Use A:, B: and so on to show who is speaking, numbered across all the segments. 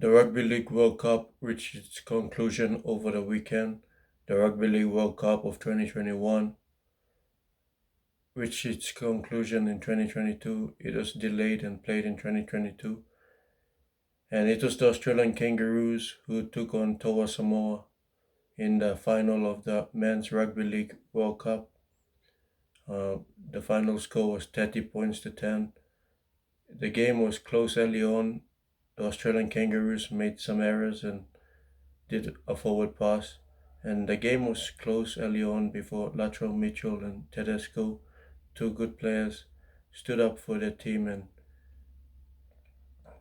A: The Rugby League World Cup reached its conclusion over the weekend. The Rugby League World Cup of 2021 reached its conclusion in 2022. It was delayed and played in 2022. And it was the Australian Kangaroos who took on Toa Samoa in the final of the Men's Rugby League World Cup. The final score was 30 points to 10. The game was close early on. The Australian Kangaroos made some errors and did a forward pass. And the game was close early on before Latrell Mitchell and Tedesco, two good players, stood up for their team and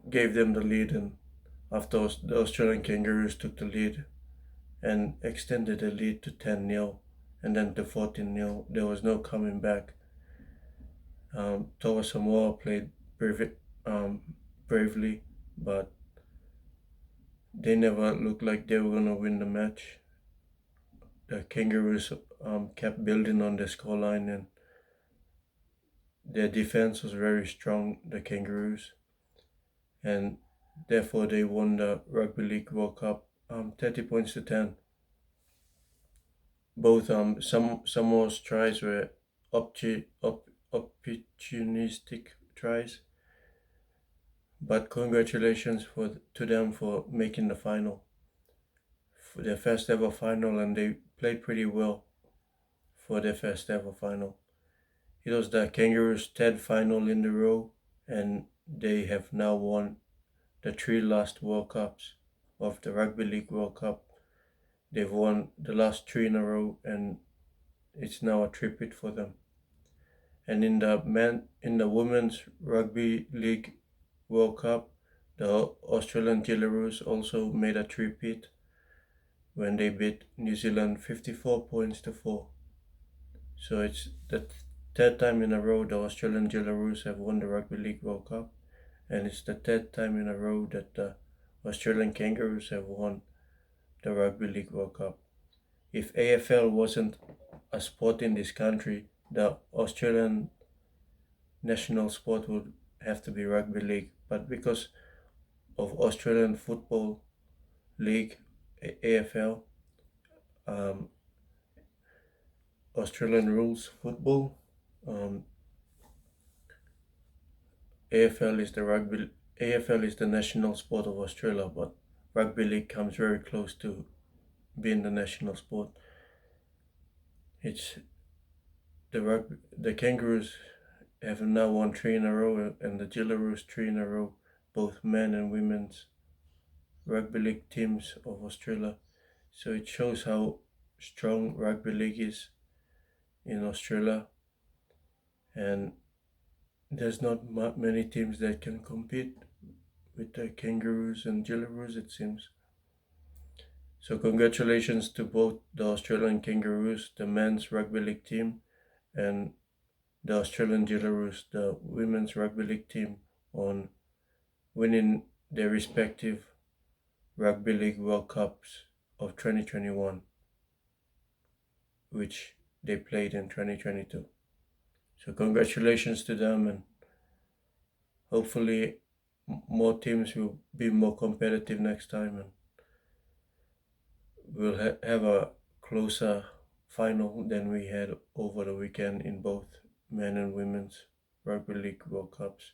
A: gave them the lead. And after the Australian Kangaroos took the lead and extended the lead to 10-0 and then to 14-0, there was no coming back. Toa Samoa played bravely, but they never looked like they were going to win the match. The Kangaroos kept building on their scoreline, and their defense was very strong, the Kangaroos, and therefore they won the Rugby League World Cup 30 points to 10. Both Samoa's tries were opportunistic tries, but congratulations to them for making the final, for their first ever final, and they played pretty well for their first ever final. It was the Kangaroos' third final in a row, and they have now won the three last World Cups of the Rugby League World Cup. They've won the last three in a row, and it's now a tripit for them. And in the Women's Rugby League World Cup, the Australian Gillaroos also made a tripit when they beat New Zealand 54 points to 4. So it's the third time in a row the Australian Gillaroos have won the Rugby League World Cup, and it's the third time in a row that the Australian Kangaroos have won the Rugby League World Cup. If AFL wasn't a sport in this country, the Australian national sport would have to be Rugby League. But because of Australian Football League, AFL, Australian rules football, AFL is the national sport of Australia, but Rugby League comes very close to being the national sport. It's the Kangaroos have now won 3 in a row, and the Gillaroos 3 in a row, both men and women's Rugby League teams of Australia. So it shows how strong Rugby League is in Australia, and there's not many teams that can compete with the Kangaroos and Gillaroos, it seems. So congratulations to both the Australian Kangaroos, the men's Rugby League team, and the Australian Gillaroos, the women's Rugby League team, on winning their respective Rugby League World Cups of 2021, which they played in 2022. So congratulations to them, and hopefully more teams will be more competitive next time, and we'll have a closer final than we had over the weekend in both men and women's Rugby League World Cups.